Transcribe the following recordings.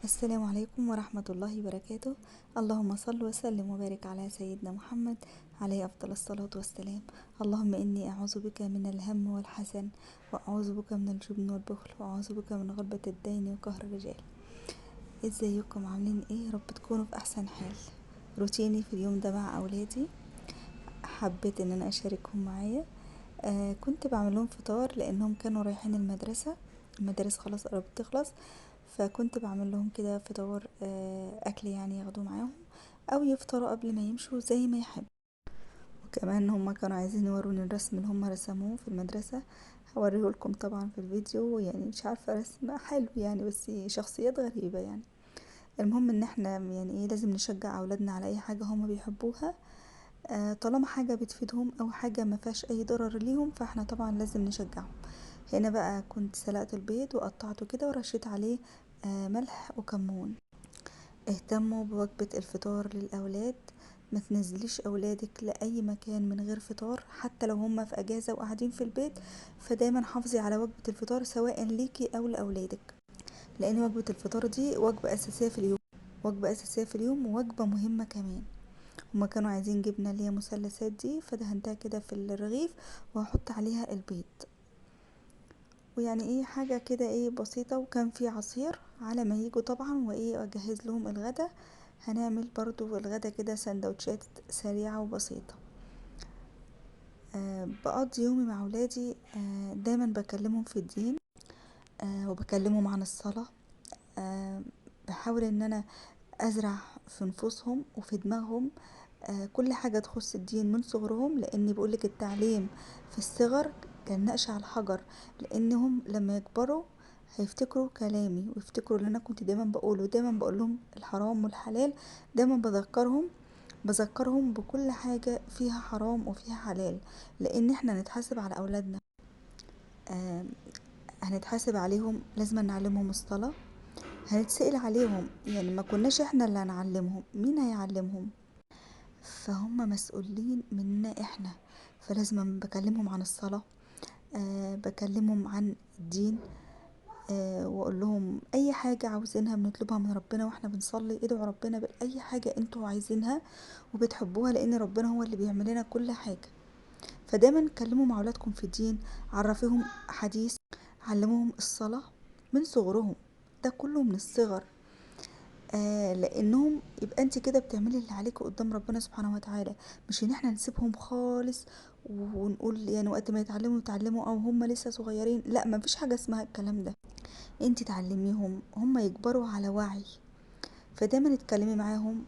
السلام عليكم ورحمة الله وبركاته. اللهم صل وسلم وبارك على سيدنا محمد عليه أفضل الصلاة والسلام. اللهم إني أعوذ بك من الهم والحزن، وأعوذ بك من الجبن والبخل، وأعوذ بك من غلبة الدين وقهر الرجال. ازيكم عاملين ايه؟ رب تكونوا في أحسن حال. روتيني في اليوم ده مع أولادي، حبيت ان انا اشاركهم معايا. كنت بعمل لهم فطار لانهم كانوا رايحين المدارس خلاص قربت تخلص، فكنت بعمل لهم كده فطار، اكل يعني ياخدوه معاهم او يفطروا قبل ما يمشوا زي ما يحب. وكمان هما كانوا عايزين يوروني الرسم اللي هما رسموه في المدرسة، هوريه لكم طبعا في الفيديو. يعني مش عارفة رسم حلو يعني، بس شخصيات غريبة يعني. المهم ان احنا يعني ايه، لازم نشجع اولادنا على اي حاجة هما بيحبوها. طالما حاجة بتفيدهم او حاجة ما فيهاش اي ضرر ليهم، فاحنا طبعا لازم نشجعهم. هنا بقى كنت سلقت البيض وقطعته كده ورشيت عليه ملح وكمون. اهتموا بوجبة الفطار للأولاد، ما تنزليش أولادك لأي مكان من غير فطار، حتى لو هما في أجازة وقاعدين في البيت. فدايما حافظي على وجبة الفطار سواء ليكي أو لأولادك، لأن وجبة الفطار دي وجبة أساسية في اليوم، وجبة أساسية في اليوم ووجبة مهمة كمان. هما كانوا عايزين جبنة اللي هي مثلثات دي، فدهنتها كده في الرغيف وهحط عليها البيض. ويعني ايه حاجة كده ايه بسيطة، وكان في عصير على ما يجوا طبعا، وايه اجهز لهم الغدا. هنعمل برضو الغدا كده سندوتشات سريعة وبسيطة. بقضي يومي مع ولادي، دايما بكلمهم في الدين، وبكلمهم عن الصلاة. أه بحاول ان انا ازرع في نفوسهم وفي دماغهم كل حاجة تخص الدين من صغرهم، لاني بقولك التعليم في الصغر كالنقش على الحجر. لانهم لما يكبروا هيفتكروا كلامي ويفتكروا اللي انا كنت دايما بقوله، دايما بقول لهم الحرام والحلال. دايما بذكرهم بكل حاجة فيها حرام وفيها حلال، لان احنا هنتحاسب على اولادنا. آه هنتحاسب عليهم، لازم نعلمهم الصلاة. هنتسأل عليهم، يعني ما كناش احنا اللي هنعلمهم، مين هيعلمهم؟ فهم مسؤولين مننا احنا. فلازم بكلمهم عن الصلاة، بكلمهم عن الدين. واقول لهم اي حاجة عاوزينها بنطلبها من ربنا واحنا بنصلي، ادعوا ربنا بأي حاجة انتوا عايزينها وبتحبوها، لان ربنا هو اللي بيعمل لنا كل حاجة. فدايما كلموا مع اولادكم في الدين، عرفيهم حديث، علموهم الصلاة من صغرهم، ده كله من الصغر. لانهم يبقى انت كده بتعملي اللي عليك قدام ربنا سبحانه وتعالى. مش ان احنا نسيبهم خالص ونقول يعني وقت ما يتعلموا او هم لسه صغيرين، لا، ما فيش حاجة اسمها الكلام ده. انت تعلميهم هم يكبروا على وعي. فدايما اتكلمي معاهم،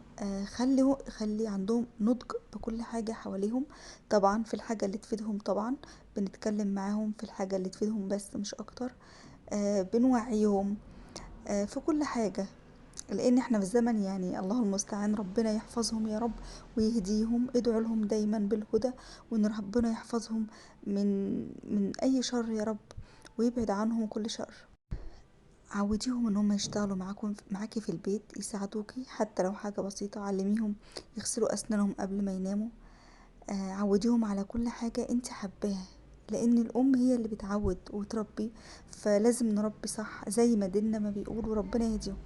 خلي عندهم نضج بكل حاجة حواليهم. طبعا في الحاجة اللي تفيدهم طبعا بنتكلم معاهم في الحاجة اللي تفيدهم بس مش اكتر. بنوعيهم في كل حاجة، لان احنا في زمن يعني الله المستعان، ربنا يحفظهم يا رب ويهديهم. ادعوا لهم دايما بالهدى، وان ربنا يحفظهم من اي شر يا رب، ويبعد عنهم كل شر. عوديهم ان هم يشتغلوا معاكي في البيت، يساعدوكي حتى لو حاجة بسيطة. علميهم يغسلوا اسنانهم قبل ما يناموا. عوديهم على كل حاجة انت حباها، لان الام هي اللي بتعود وتربي. فلازم نربي صح زي ما ديننا ما بيقول، وربنا يهديهم.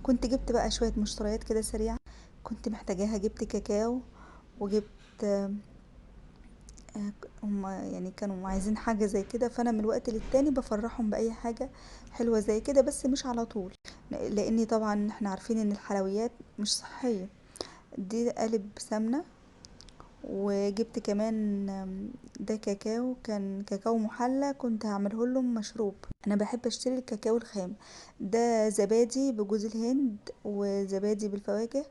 كنت جبت بقى شوية مشتريات كده سريعة كنت محتاجاها. جبت كاكاو، وجبت هما يعني كانوا عايزين حاجة زي كده، فانا من الوقت للتاني بفرحهم بأي حاجة حلوة زي كده، بس مش على طول، لاني طبعا احنا عارفين ان الحلويات مش صحية. دي قالب سمنة. وجبت كمان ده كاكاو، كان كاكاو محلى، كنت هعمله لهم مشروب. انا بحب اشتري الكاكاو الخام. ده زبادي بجوز الهند وزبادي بالفواكه.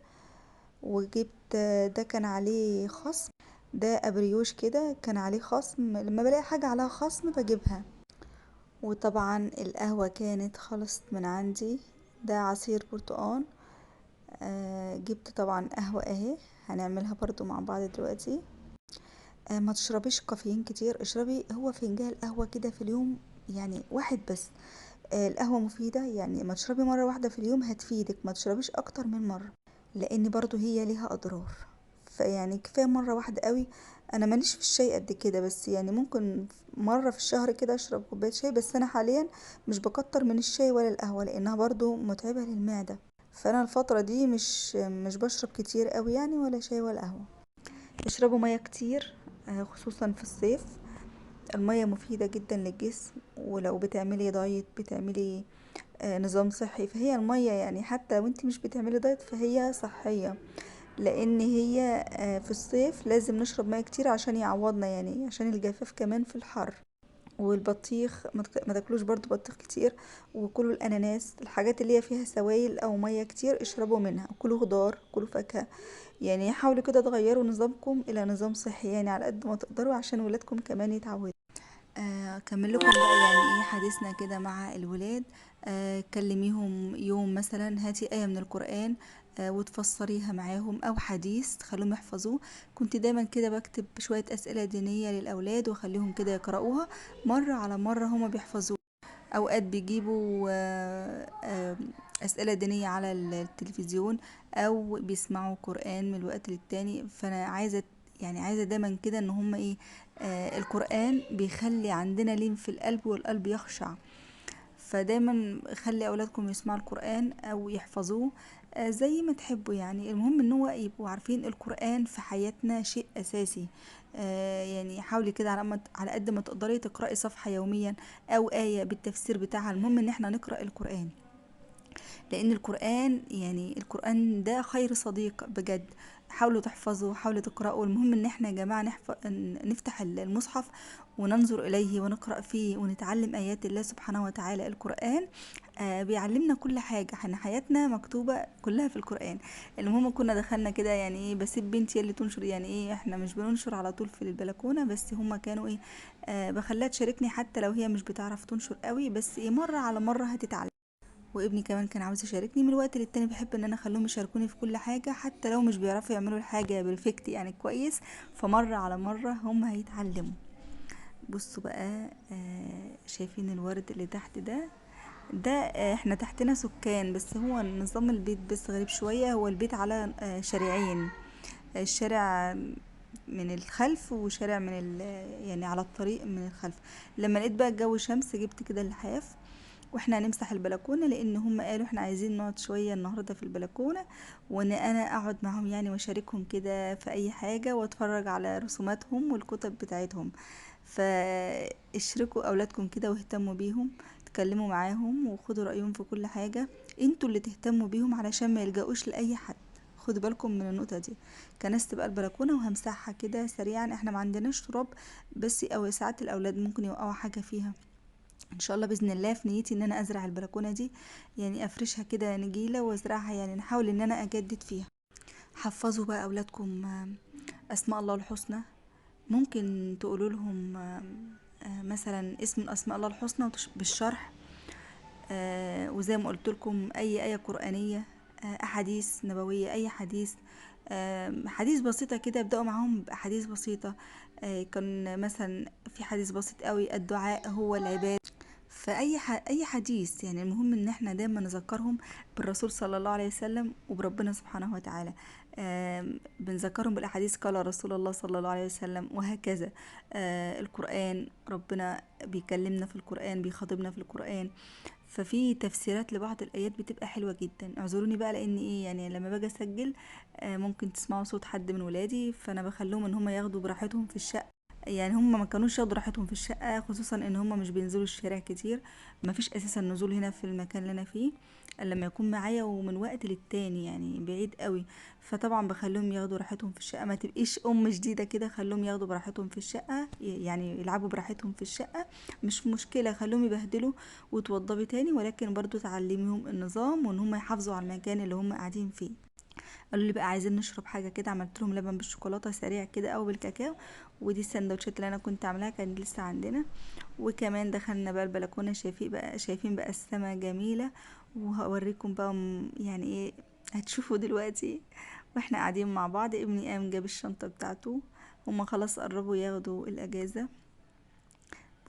وجبت ده كان عليه خصم. ده ابريوش كده كان عليه خصم، لما بلاقي حاجة عليها خصم بجيبها. وطبعا القهوة كانت خلصت من عندي. ده عصير برتقان. جبت طبعا قهوة اهي، هنعملها برضو مع بعض دلوقتي. ما تشربيش كافيين كتير، اشربي هو فنجان قهوة كده في اليوم، يعني واحد بس. القهوة مفيدة، يعني ما تشربي مرة واحدة في اليوم هتفيدك، ما تشربيش اكتر من مرة، لان برضو هي ليها اضرار. فيعني كفايه مره واحده قوي. انا ماليش في الشاي قد كده، بس يعني ممكن مره في الشهر كده اشرب كوبايه شاي. بس انا حاليا مش بكتر من الشاي ولا القهوه لانها برضو متعبه للمعده. فانا الفتره دي مش بشرب كتير قوي يعني، ولا شاي ولا قهوه. اشربوا ميه كتير، خصوصا في الصيف. الميه مفيده جدا للجسم، ولو بتعملي دايت، بتعملي نظام صحي، فهي الميه يعني حتى لو انت مش بتعملي دايت فهي صحيه. لان هي في الصيف لازم نشرب ميه كتير عشان يعوضنا، يعني عشان الجفاف كمان في الحر. والبطيخ ما تاكلوش برضو بطيخ كتير. وكلوا الاناناس، الحاجات اللي هي فيها سوائل او ميه كتير اشربوا منها. كلوا خضار، كلوا فاكهه. يعني حاولوا كده تغيروا نظامكم الى نظام صحي يعني على قد ما تقدروا عشان ولادكم كمان يتعودوا. اكمل لكم بقى يعني ايه حديثنا كده مع الولاد. كلميهم يوم مثلا، هاتي آية من القرآن وتفسريها معاهم، او حديث تخليهم يحفظوه. كنت دايما كده بكتب شوية أسئلة دينية للأولاد واخليهم كده يقرأوها مرة على مرة هما بيحفظوها. اوقات بيجيبوا أسئلة دينية على التلفزيون، او بيسمعوا قرآن من الوقت للتاني. فانا عايزة يعني عايزة دايما كده ان هم ايه، القرآن بيخلي عندنا لين في القلب والقلب يخشع. فدايما خلي اولادكم يسمعوا القرآن او يحفظوه زي ما تحبوا. يعني المهم ان هو يبقوا عارفين القرآن في حياتنا شيء اساسي. يعني حاولي كده على قد ما تقدري تقرأي صفحة يوميا او آية بالتفسير بتاعها. المهم ان احنا نقرأ القرآن، لان القرآن يعني القرآن ده خير صديق بجد. حاولوا تحفظوا، حاولوا تقرأوا. المهم ان احنا يا جماعة نفتح المصحف وننظر اليه ونقرأ فيه ونتعلم ايات الله سبحانه وتعالى. القرآن بيعلمنا كل حاجة، احنا حياتنا مكتوبة كلها في القرآن. المهم كنا دخلنا كده يعني ايه، بسيب بنتي اللي تنشر، يعني ايه احنا مش بننشر على طول في البلكونة، بس هما كانوا ايه، بخليها تشاركني حتى لو هي مش بتعرف تنشر قوي، بس ايه مرة على مرة هتتعلم. وابني كمان كان عاوز يشاركني من الوقت للتاني. بحب ان انا اخليهم يشاركوني في كل حاجة حتى لو مش بيعرفوا يعملوا الحاجة بيرفكت يعني كويس. فمرة على مرة هم هيتعلموا. بصوا بقى، شايفين الورد اللي تحت ده احنا تحتنا سكان، بس هو نظام البيت بس غريب شوية. هو البيت على شارعين، الشارع من الخلف وشارع من يعني على الطريق من الخلف. لما لقيت بقى الجو شمس جبت كده اللحاف واحنا هنمسح البلكونه، لان هم قالوا احنا عايزين نقعد شويه النهارده في البلكونه، وان انا اقعد معاهم يعني واشاركهم كده في اي حاجه واتفرج على رسوماتهم والكتب بتاعتهم. فاشركوا اولادكم كده واهتموا بيهم، تكلموا معاهم وخدوا رايهم في كل حاجه. انتوا اللي تهتموا بيهم علشان ما يلجأوش لاي حد. خدوا بالكم من النقطه دي. كنست بقى البلكونه وهمسحها كده سريعا. احنا ما عندناش تراب، بس او ساعات الاولاد ممكن يوقعوا حاجه فيها. ان شاء الله باذن الله في نيتي ان انا ازرع البلكونه دي، يعني افرشها كده نجيله وازرعها، يعني نحاول ان انا اجدد فيها. حفظوا بقى اولادكم اسماء الله الحسنى. ممكن تقولوا لهم مثلا اسم من اسماء الله الحسنى بالشرح. وزي ما قلت لكم اي ايه قرانيه، احاديث نبويه، اي حديث، حديث بسيطه كده. ابداوا معاهم باحاديث بسيطه. كان مثلا في حديث بسيط قوي: الدعاء هو العباده. اي حديث يعني. المهم ان احنا دايما نذكرهم بالرسول صلى الله عليه وسلم وبربنا سبحانه وتعالى. بنذكرهم بالاحاديث: قال رسول الله صلى الله عليه وسلم، وهكذا. القرآن ربنا بيكلمنا في القرآن، بيخاطبنا في القرآن. ففي تفسيرات لبعض الايات بتبقى حلوه جدا. اعذروني بقى لان ايه يعني لما باجي اسجل ممكن تسمعوا صوت حد من ولادي، فانا بخليهم ان هم ياخدوا براحتهم في الشقه. يعني هم ما كانوش ياخدوا راحتهم في الشقة، خصوصا ان هم مش بينزلوا الشارع كتير. ما فيش اساسا نزول هنا في المكان اللي انا فيه الا لما يكون معايا ومن وقت للتاني، يعني بعيد قوي. فطبعا بخليهم ياخدوا راحتهم في الشقة. ما تبقيش ام جديدة كده، خليهم ياخدوا براحتهم في الشقة، يعني يلعبوا براحتهم في الشقة. مش مشكلة، خليهم يبهدلوا وتوضبي تاني، ولكن برضو تعلميهم النظام وان هم يحافظوا على المكان اللي هم قاعدين فيه. قالوا لي بقى عايزين نشرب حاجه كده، عملت لهم لبن بالشوكولاته سريع كده او بالكاكاو. ودي السندوتشات اللي انا كنت عاملاها كانت لسه عندنا. وكمان دخلنا بقى البلكونه، شايفين بقى السما جميله. وهوريكم بقى يعني ايه هتشوفوا دلوقتي. واحنا قاعدين مع بعض ابني قام جاب الشنطه بتاعته، هما خلاص قربوا ياخدوا الاجازه.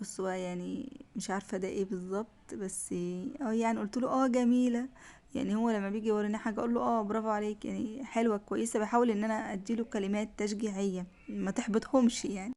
بصوا يعني مش عارفه ده ايه بالظبط، بس يعني قلت له جميله. يعني هو لما بيجي يوريني حاجة اقول له اه برافو عليك، يعني حلوة كويسة، بحاول ان انا اديله كلمات تشجيعية ما تحبطهمش يعني.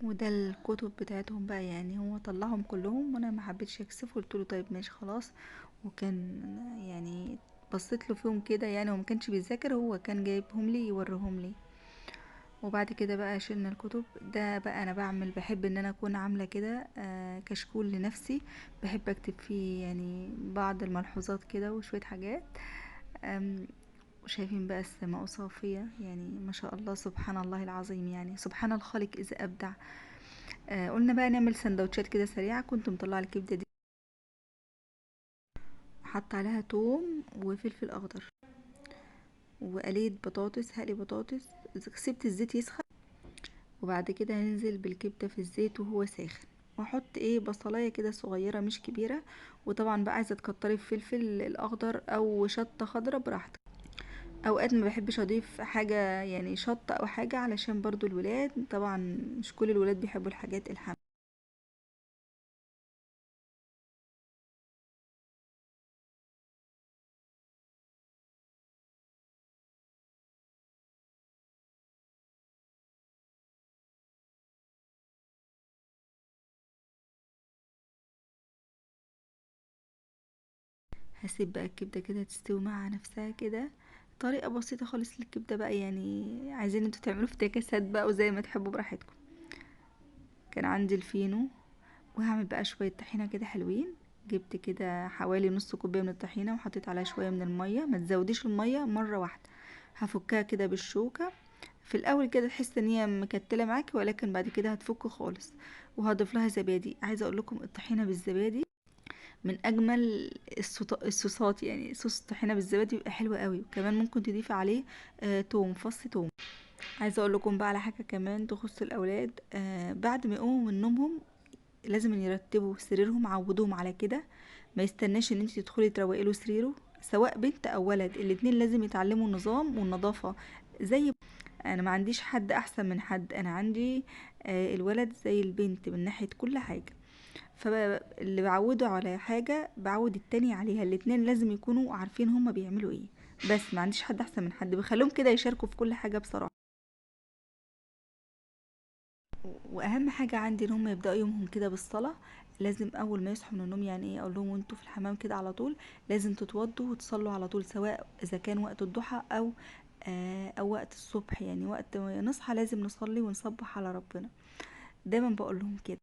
وده الكتب بتاعتهم بقى، يعني هو طلعهم كلهم وانا ما حبيتش اكسف، قلت له طيب ماشي خلاص. وكان يعني بصيت له فيهم كده، يعني هو ما كانش بيذاكر، هو كان جايبهم لي يوريهم لي. وبعد كده بقى شلنا الكتب. ده بقى انا بحب ان انا اكون عامله كده كشكول لنفسي، بحب اكتب فيه يعني بعض الملحوظات كده وشويه حاجات. آم، وشايفين بقى السماء صافيه، يعني ما شاء الله سبحان الله العظيم، يعني سبحان الخالق اذا ابدع. قلنا بقى نعمل سندوتشات كده سريعه. كنت مطلعه الكبده دي، حط عليها توم وفلفل اخضر، وقليت بطاطس، هقلي بطاطس، سبت الزيت يسخن، وبعد كده هننزل بالكبدة في الزيت وهو ساخن، واحط ايه بصلاية كده صغيرة مش كبيرة. وطبعا بقى عايزة تكتري الفلفل الاخضر او شطة خضرة براحتك. اوقات ما بحبش اضيف حاجة يعني شطة او حاجة، علشان برضو الولاد طبعا مش كل الولاد بيحبوا الحاجات الحامة. هسيب بقى الكبدة كده تستوي مع نفسها كده. طريقة بسيطة خالص للكبدة بقى، يعني عايزين انتوا تعملوا افتكاسات بقى وزي ما تحبوا براحتكم. كان عندي الفينو، وهعمل بقى شوية طحينة كده حلوين. جبت كده حوالي نص كوباية من الطحينة، وحطيت عليها شوية من المية، ما تزوديش المية مرة واحدة. هفكها كده بالشوكة. في الاول كده تحس ان هي مكتلة معاكي، ولكن بعد كده هتفك خالص. وهضيف لها زبادي. عايزة اقول لكم الطحينة بالزبادي من اجمل الصوصات، يعني صوص الطحينة بالزبادي بيبقى حلو قوي. وكمان ممكن تضيفي عليه توم، فص توم. عايزه اقول لكم بقى على حاجه كمان تخص الاولاد. بعد ما يقوموا من نومهم لازم يرتبوا سريرهم، عودوهم على كده. ما يستناش ان انت تدخلي تروقي له سريره، سواء بنت او ولد، الاتنين لازم يتعلموا النظام والنظافه. زي انا ما عنديش حد احسن من حد، انا عندي الولد زي البنت من ناحيه كل حاجه. فاللي بعوده على حاجه بعود التاني عليها، الاتنين لازم يكونوا عارفين هما بيعملوا ايه. بس ما عنديش حد احسن من حد، بخليهم كده يشاركوا في كل حاجه بصراحه. واهم حاجه عندي ان هم يبداوا يومهم كده بالصلاه. لازم اول ما يصحوا من النوم، يعني ايه، اقول لهم وانتوا في الحمام كده على طول لازم تتوضوا وتصلوا على طول، سواء اذا كان وقت الضحى او وقت الصبح، يعني وقت ما نصحى لازم نصلي ونصبح على ربنا. دايما بقول لهم كده.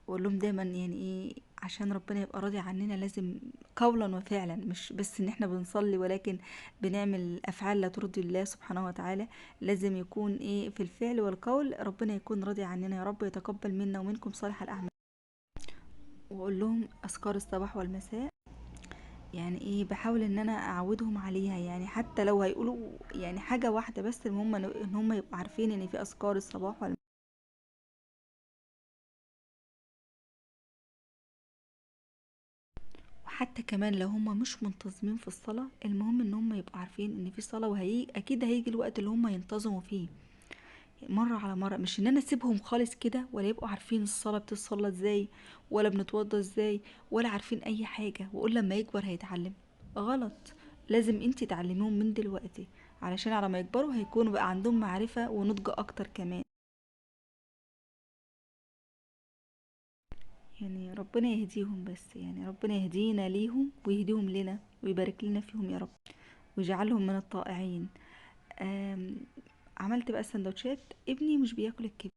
بقول لهم دايما يعني ايه، عشان ربنا يبقى راضي عننا لازم قولا وفعلا، مش بس ان احنا بنصلي، ولكن بنعمل افعال لا ترضي الله سبحانه وتعالى. لازم يكون ايه في الفعل والقول ربنا يكون راضي عننا، يا رب يتقبل منا ومنكم صالح الاعمال. واقول لهم اذكار الصباح والمساء، يعني ايه بحاول ان انا اعودهم عليها، يعني حتى لو هيقولوا يعني حاجة واحدة بس، المهم ان هم يبقوا عارفين ان في اذكار الصباح والمساء. وحتى كمان لو هما مش منتظمين في الصلاة، المهم ان هما يبقوا عارفين ان في صلاة، وهي اكيد هيجي الوقت اللي هما ينتظموا فيه مرة على مرة. مش ان انا اسيبهم خالص كده ولا يبقوا عارفين الصلاة بتتصلى ازاي، ولا بنتوضى ازاي، ولا عارفين اي حاجة، واقول لما يكبر هيتعلم. غلط. لازم انتي تعلميهم من دلوقتي، علشان على ما يكبروا هيكونوا بقى عندهم معرفة ونضج اكتر كمان. يعني ربنا يهديهم، بس يعني ربنا يهدينا ليهم ويهديهم لنا ويبارك لنا فيهم يا رب، ويجعلهم من الطائعين. آم، عملت بقى السندوتشات. ابني مش بياكل الكبده،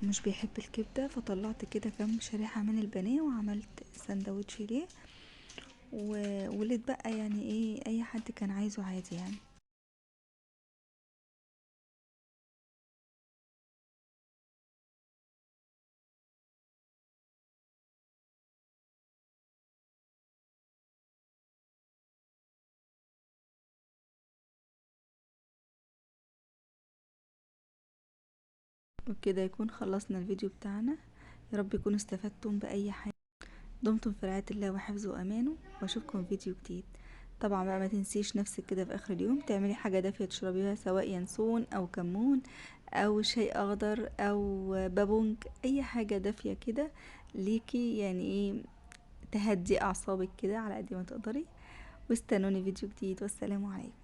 مش بيحب الكبده، فطلعت كده كام شريحه من البانيه وعملت سندوتش ليه. واللي اتبقى يعني ايه اي حد كان عايزه عادي يعني. وبكده يكون خلصنا الفيديو بتاعنا. يا رب يكونوا استفدتم بأي حاجة. دمتم في رعاية الله وحفظه وأمانه، واشوفكم في فيديو جديد. طبعا بقى ما تنسيش نفسك كده في آخر اليوم تعملي حاجة دافية تشربيها، سواء ينسون أو كمون أو شاي أخضر أو بابونج، أي حاجة دافية كده ليكي، يعني ايه، تهدي أعصابك كده على قد ما تقدري. واستنوني فيديو جديد، والسلام عليكم.